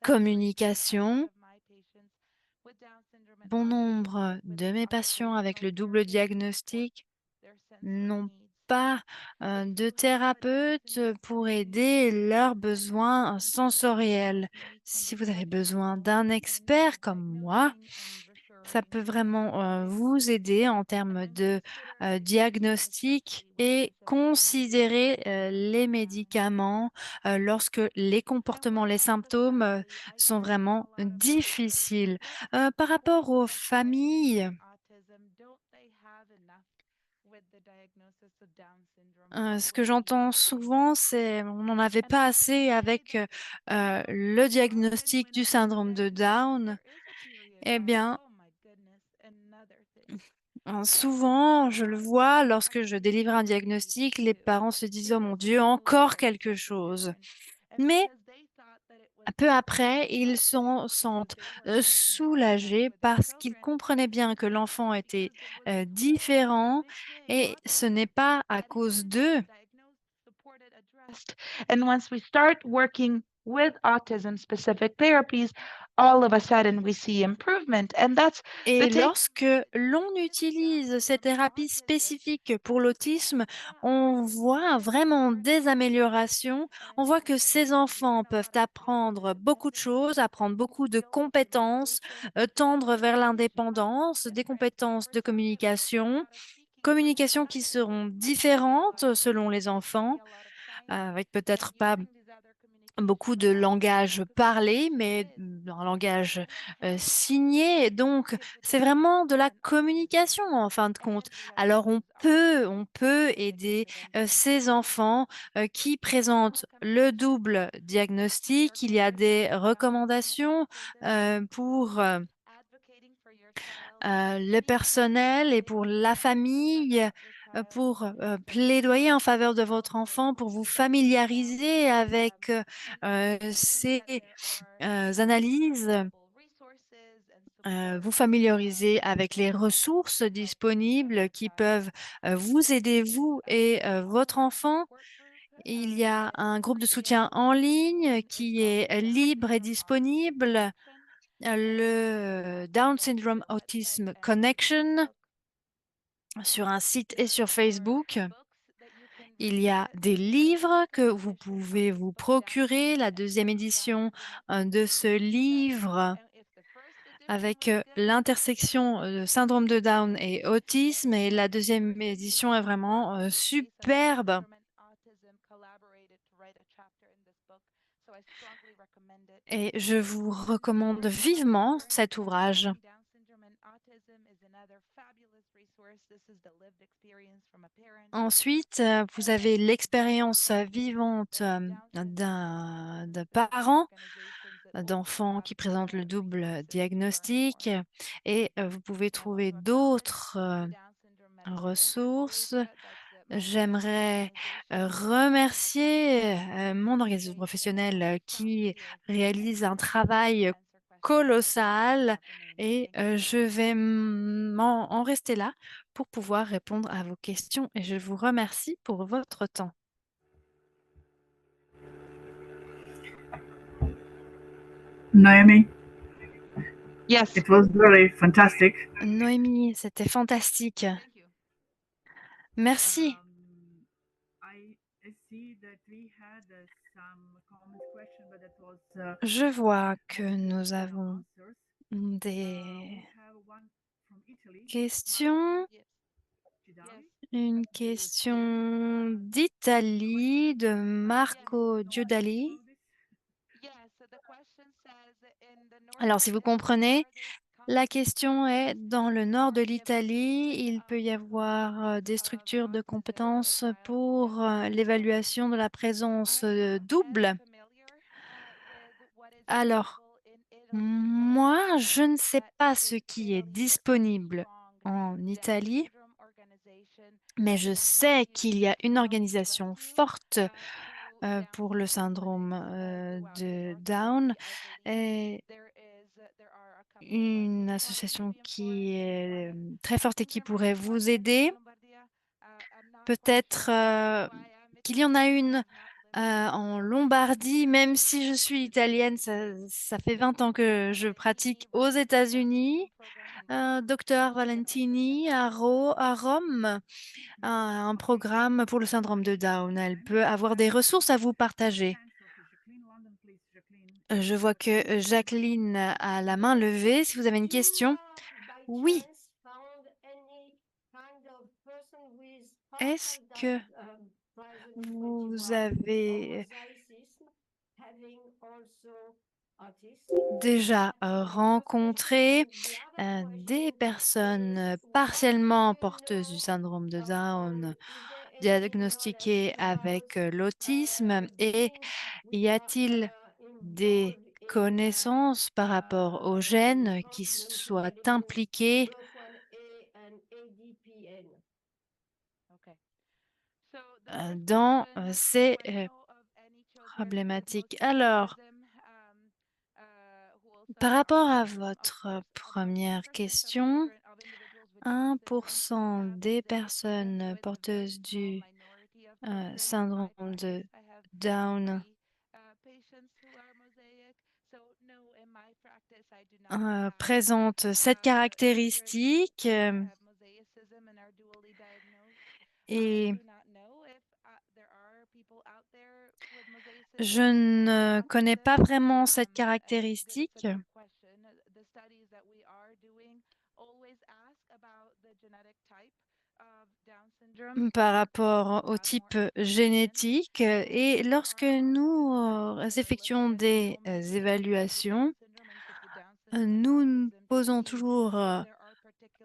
communication. Bon nombre de mes patients avec le double diagnostic n'ont pas de thérapeute pour aider leurs besoins sensoriels. Si vous avez besoin d'un expert comme moi, ça peut vraiment vous aider en termes de diagnostic et considérer les médicaments lorsque les comportements, les symptômes sont vraiment difficiles. Par rapport aux familles, ce que j'entends souvent, c'est on n'en avait pas assez avec le diagnostic du syndrome de Down. Eh bien, souvent, je le vois lorsque je délivre un diagnostic, les parents se disent: «Oh mon Dieu, encore quelque chose». Mais peu après, ils s'en sentent soulagés parce qu'ils comprenaient bien que l'enfant était différent et ce n'est pas à cause d'eux. And once we start working with autism specific therapies, all of a sudden we see improvement. And that's the Et take. lorsque l'on utilise ces thérapies spécifiques pour l'autisme, on voit vraiment des améliorations. On voit que ces enfants peuvent apprendre beaucoup de choses, apprendre beaucoup de compétences, tendre vers l'indépendance, des compétences de communication, communication qui seront différentes selon les enfants, avec peut-être pas beaucoup de langage parlé, mais un langage signé. Donc, c'est vraiment de la communication en fin de compte. Alors, on peut aider ces enfants qui présentent le double diagnostic. Il y a des recommandations pour le personnel et pour la famille, pour plaidoyer en faveur de votre enfant, pour vous familiariser avec ces analyses, vous familiariser avec les ressources disponibles qui peuvent vous aider, vous et votre enfant. Il y a un groupe de soutien en ligne qui est libre et disponible, le Down Syndrome Autism Connection, sur un site et sur Facebook. Il y a des livres que vous pouvez vous procurer, la deuxième édition de ce livre avec l'intersection syndrome de Down et autisme, et la deuxième édition est vraiment superbe. Et je vous recommande vivement cet ouvrage. Ensuite, vous avez l'expérience vivante d'un parent d'enfants qui présentent le double diagnostic, et vous pouvez trouver d'autres ressources. J'aimerais remercier mon organisation professionnelle qui réalise un travail colossal, et je vais en rester là pour pouvoir répondre à vos questions, et je vous remercie pour votre temps. Noemi, Yes. it was very fantastic. Noémie, c'était fantastique. Merci. I see that we had some common question, but that was Je vois que nous avons answers. des We have one from Italy. questions. Gidali. Une question d'Italie de Marco Giudali. Alors, si vous comprenez, la question est: dans le nord de l'Italie, il peut y avoir des structures de compétences pour l'évaluation de la présence double. Alors, moi, je ne sais pas ce qui est disponible en Italie, mais je sais qu'il y a une organisation forte pour le syndrome de Down, et une association qui est très forte et qui pourrait vous aider. Peut-être qu'il y en a une en Lombardie, même si je suis italienne, ça fait 20 ans que je pratique aux États-Unis. Docteur Valentini à Rome a un programme pour le syndrome de Down. Elle peut avoir des ressources à vous partager. Je vois que Jacqueline a la main levée. Si vous avez une question. Oui. Est-ce que vous avez déjà rencontré des personnes partiellement porteuses du syndrome de Down diagnostiquées avec l'autisme et y a-t-il des connaissances par rapport aux gènes qui soient impliqués dans ces problématiques? Alors, par rapport à votre première question, 1% des personnes porteuses du syndrome de Down présentent cette caractéristique et je ne connais pas vraiment cette caractéristique. Par rapport au type génétique et lorsque nous effectuons des évaluations, nous posons toujours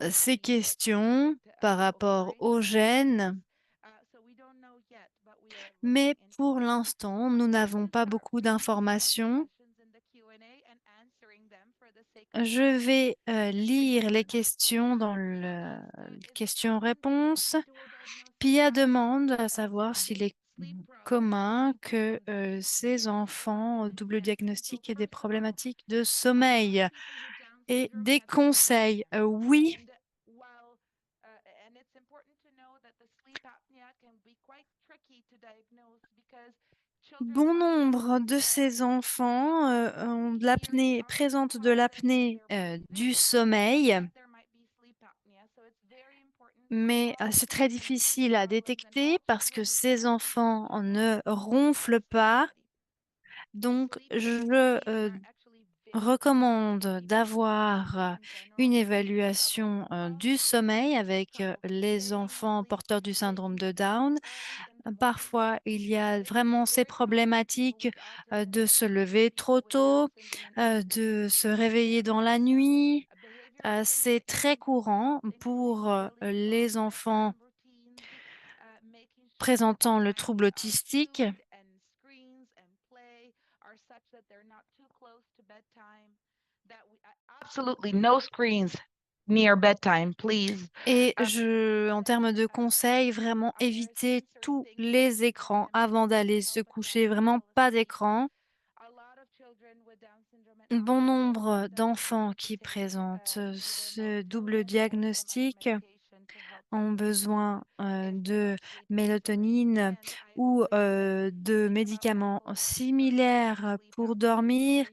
ces questions par rapport aux gènes, mais pour l'instant, nous n'avons pas beaucoup d'informations. Je vais lire les questions dans le question-réponse. Pia demande à savoir s'il est commun que ces enfants double diagnostic aient des problématiques de sommeil et des conseils. Oui. Bon nombre de ces enfants ont de l'apnée, présentent de l'apnée du sommeil, mais c'est très difficile à détecter parce que ces enfants ne ronflent pas. Donc, je recommande d'avoir une évaluation du sommeil avec les enfants porteurs du syndrome de Down. Parfois, il y a vraiment ces problématiques de se lever trop tôt, de se réveiller dans la nuit. C'est très courant pour les enfants présentant le trouble autistique. Absolutely no screens near bedtime, please. Et en termes de conseils, vraiment éviter tous les écrans avant d'aller se coucher, vraiment pas d'écran. Bon nombre d'enfants qui présentent ce double diagnostic ont besoin de mélatonine ou de médicaments similaires pour dormir.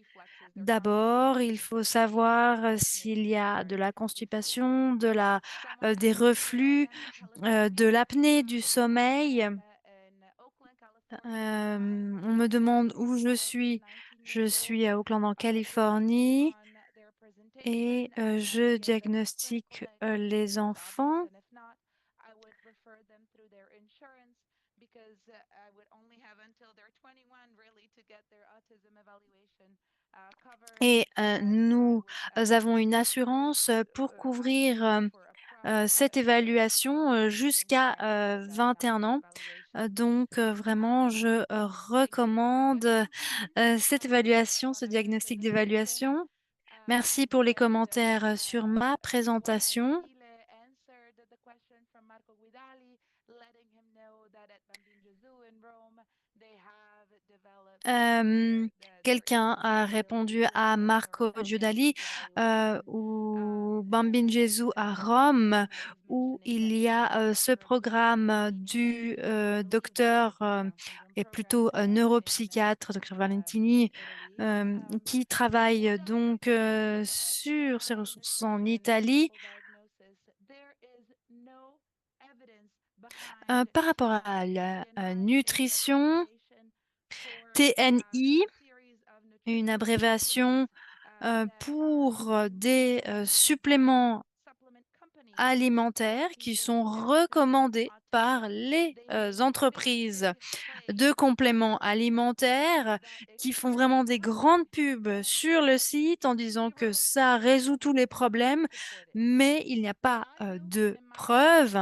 D'abord, il faut savoir s'il y a de la constipation, des reflux, de l'apnée du sommeil. On me demande où je suis. Je suis à Oakland en Californie et je diagnostique les enfants. Et nous avons une assurance pour couvrir cette évaluation jusqu'à 21 ans. Donc vraiment, je recommande cette évaluation, ce diagnostic d'évaluation. Merci pour les commentaires sur ma présentation. from Marco Guidali, letting him know that at Bambin Gesù in Rome, they have developed Quelqu'un a répondu à Marco Giudali ou Bambin Gesù à Rome, où il y a ce programme du docteur et plutôt neuropsychiatre, docteur Valentini, qui travaille donc sur ces ressources en Italie. Par rapport à la nutrition, TNI, une abréviation pour des suppléments alimentaires qui sont recommandés par les entreprises de compléments alimentaires qui font vraiment des grandes pubs sur le site en disant que ça résout tous les problèmes, mais il n'y a pas de preuves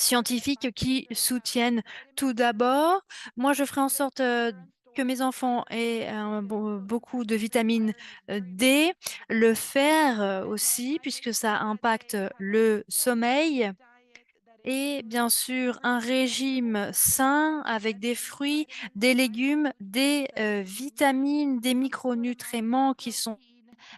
scientifiques qui soutiennent tout d'abord. Moi, je ferai en sorte que mes enfants aient beaucoup de vitamine D, le fer aussi, puisque ça impacte le sommeil. Et bien sûr, un régime sain avec des fruits, des légumes, des vitamines, des micronutriments qui sont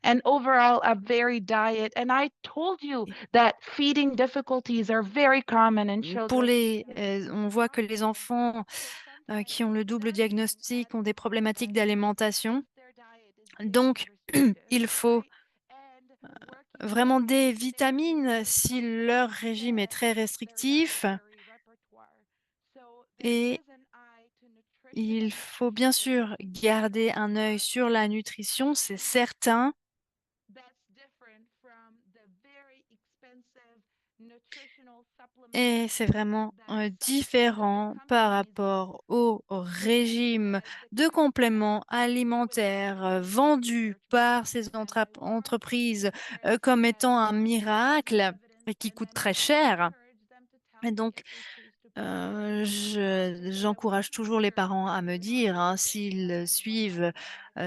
and overall a varied diet. And I told you that feeding difficulties are very common in pour children. on voit que les enfants qui ont le double diagnostic ont des problématiques d'alimentation. Donc, il faut vraiment des vitamines si leur régime est très restrictif. Et il faut bien sûr garder un œil sur la nutrition, c'est certain. Et c'est vraiment différent par rapport au régime de compléments alimentaires vendus par ces entreprises comme étant un miracle et qui coûtent très cher. Et donc, j'encourage toujours les parents à me dire s'ils suivent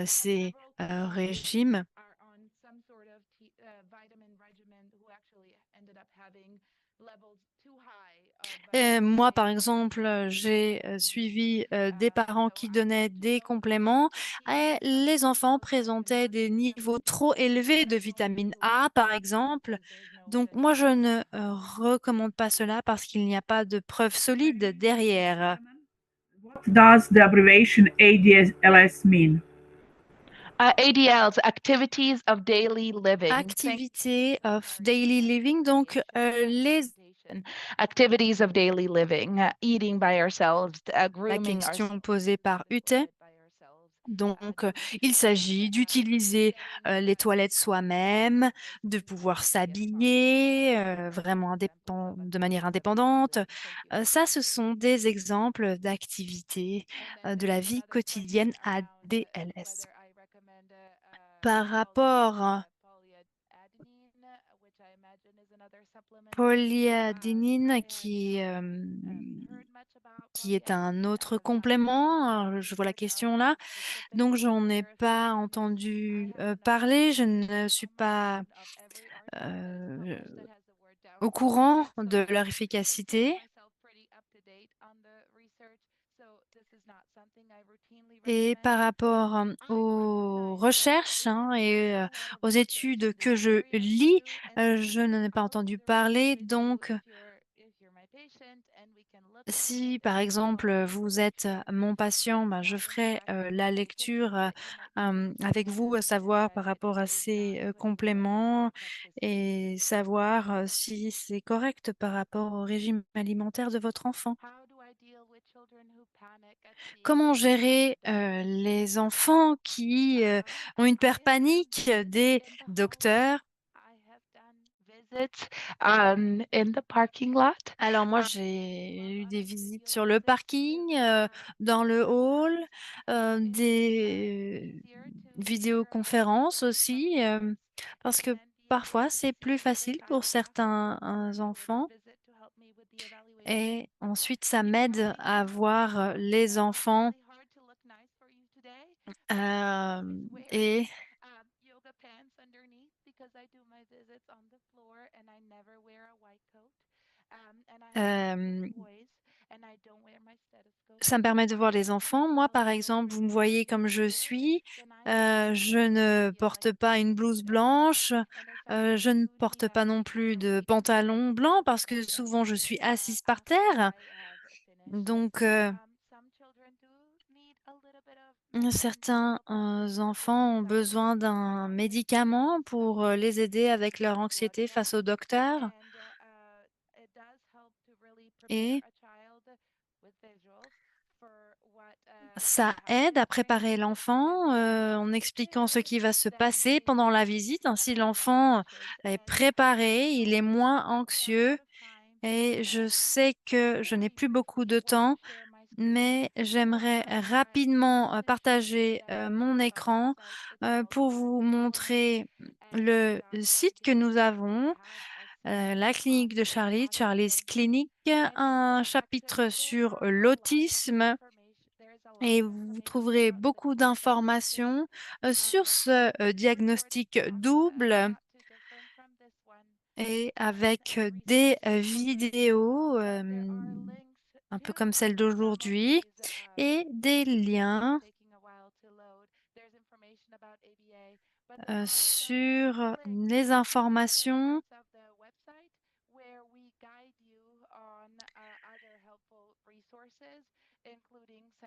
ces régimes. Et moi, par exemple, j'ai suivi des parents qui donnaient des compléments et les enfants présentaient des niveaux trop élevés de vitamine A, par exemple. Donc, moi, je ne recommande pas cela parce qu'il n'y a pas de preuves solides derrière. What does the abbreviation ADLS mean? ADLs, Activities of Daily Living. Activité of daily living, donc les Activities of daily living, eating by ourselves, la grooming question posée par Ute. Donc, il s'agit d'utiliser les toilettes soi-même, de pouvoir s'habiller vraiment de manière indépendante. Ça, ce sont des exemples d'activités de la vie quotidienne ADLS. Par rapport polyadénine qui est un autre complément, je vois la question là. Donc, j'en ai pas entendu parler. Je ne suis pas au courant de leur efficacité. Et par rapport aux recherches et aux études que je lis, je n'en ai pas entendu parler. Donc, si par exemple vous êtes mon patient, bah, je ferai la lecture avec vous, à savoir par rapport à ces compléments et savoir si c'est correct par rapport au régime alimentaire de votre enfant. Comment gérer les enfants qui ont une peur panique des docteurs? in the parking lot. Alors moi, j'ai eu des visites sur le parking, dans le hall, des vidéoconférences aussi, parce que parfois c'est plus facile pour certains enfants et ensuite ça m'aide à voir les enfants et Euh, Ça me permet de voir les enfants. Moi, par exemple, vous me voyez comme je suis. Je ne porte pas une blouse blanche. Je ne porte pas non plus de pantalon blanc parce que souvent je suis assise par terre. Donc, certains enfants ont besoin d'un médicament pour les aider avec leur anxiété face au docteur. Et ça aide à préparer l'enfant en expliquant ce qui va se passer pendant la visite. Ainsi, l'enfant est préparé, il est moins anxieux. Et je sais que je n'ai plus beaucoup de temps, mais j'aimerais rapidement partager mon écran pour vous montrer le site que nous avons, la clinique de Charlie, Charlie's Clinic, un chapitre sur l'autisme et vous trouverez beaucoup d'informations sur ce diagnostic double et avec des vidéos un peu comme celle d'aujourd'hui et des liens sur les informations,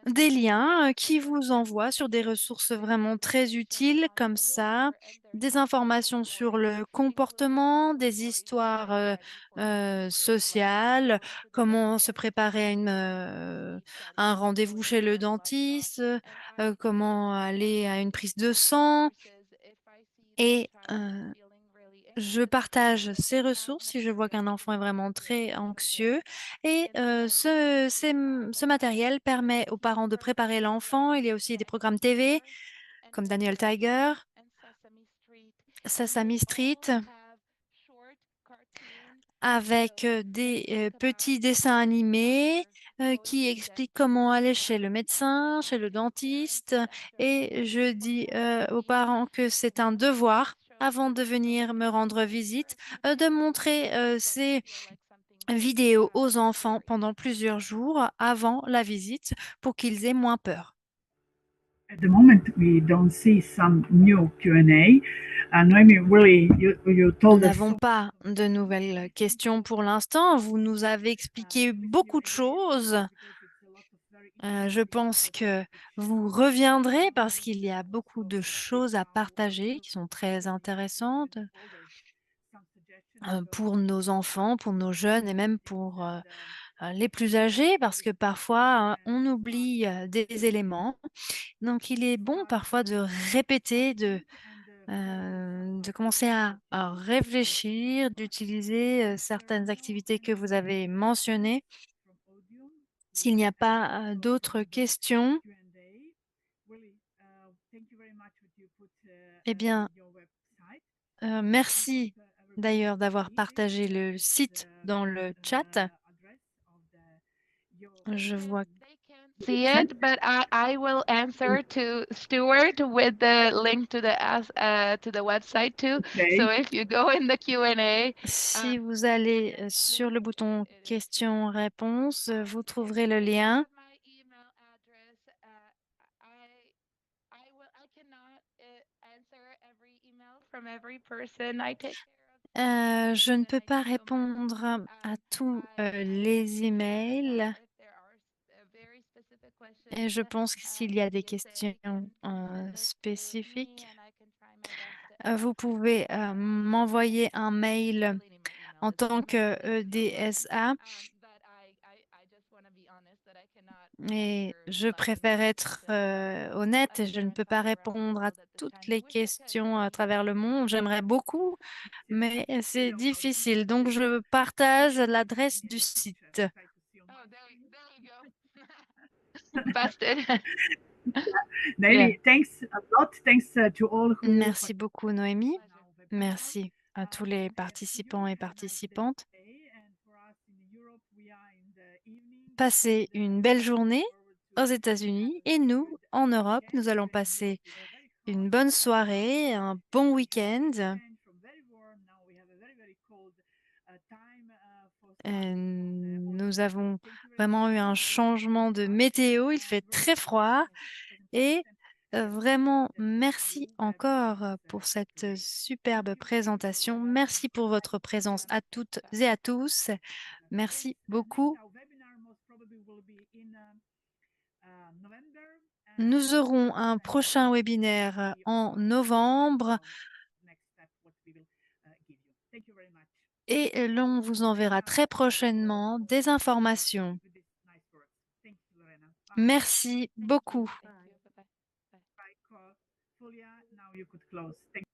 des liens qui vous envoient sur des ressources vraiment très utiles comme ça, des informations sur le comportement, des histoires sociales, comment se préparer à un rendez-vous chez le dentiste, comment aller à une prise de sang. Et je partage ces ressources si je vois qu'un enfant est vraiment très anxieux. Et ce matériel permet aux parents de préparer l'enfant. Il y a aussi des programmes TV comme Daniel Tiger, Sesame Street, avec des petits dessins animés qui expliquent comment aller chez le médecin, chez le dentiste. Et je dis aux parents que c'est un devoir, avant de venir me rendre visite, de montrer ces vidéos aux enfants pendant plusieurs jours avant la visite pour qu'ils aient moins peur. At the moment, we don't see some new Q&A. Noémie, really, you Nous told us n'avons pas de nouvelles questions pour l'instant. Vous nous avez expliqué beaucoup de choses. Je pense que vous reviendrez parce qu'il y a beaucoup de choses à partager qui sont très intéressantes pour nos enfants, pour nos jeunes et même pour les plus âgés parce que parfois on oublie des éléments. Donc il est bon parfois de répéter, de commencer à réfléchir, d'utiliser certaines activités que vous avez mentionnées. S'il n'y a pas d'autres questions, eh bien, merci d'ailleurs d'avoir partagé le site dans le chat. Je vois. See it, but I will answer to Stuart with the link to the website too. Okay. So if you go in the Q&A, Si vous allez sur le bouton questions-réponses, vous trouverez le lien. my email address. I cannot answer every email from every person. I take care of Je ne peux pas répondre à tous les emails et je pense que s'il y a des questions spécifiques, vous pouvez m'envoyer un mail en tant que DSA et je préfère être honnête et je ne peux pas répondre à toutes les questions à travers le monde. J'aimerais beaucoup, mais c'est difficile. Donc, je partage l'adresse du site. Oh, there you go. Busted. Noémie, thanks a lot. Thanks to all who Merci beaucoup, Noémie. Merci à tous les participants et participantes. Passez une belle journée aux États-Unis et nous, en Europe, nous allons passer une bonne soirée, un bon week-end. Nous avons vraiment eu un changement de météo, il fait très froid et vraiment merci encore pour cette superbe présentation. Merci pour votre présence à toutes et à tous. Merci beaucoup. Nous aurons un prochain webinaire en novembre et l'on vous enverra très prochainement des informations. Merci beaucoup. Bye. Bye-bye. Bye. Julia, now you could close. Thank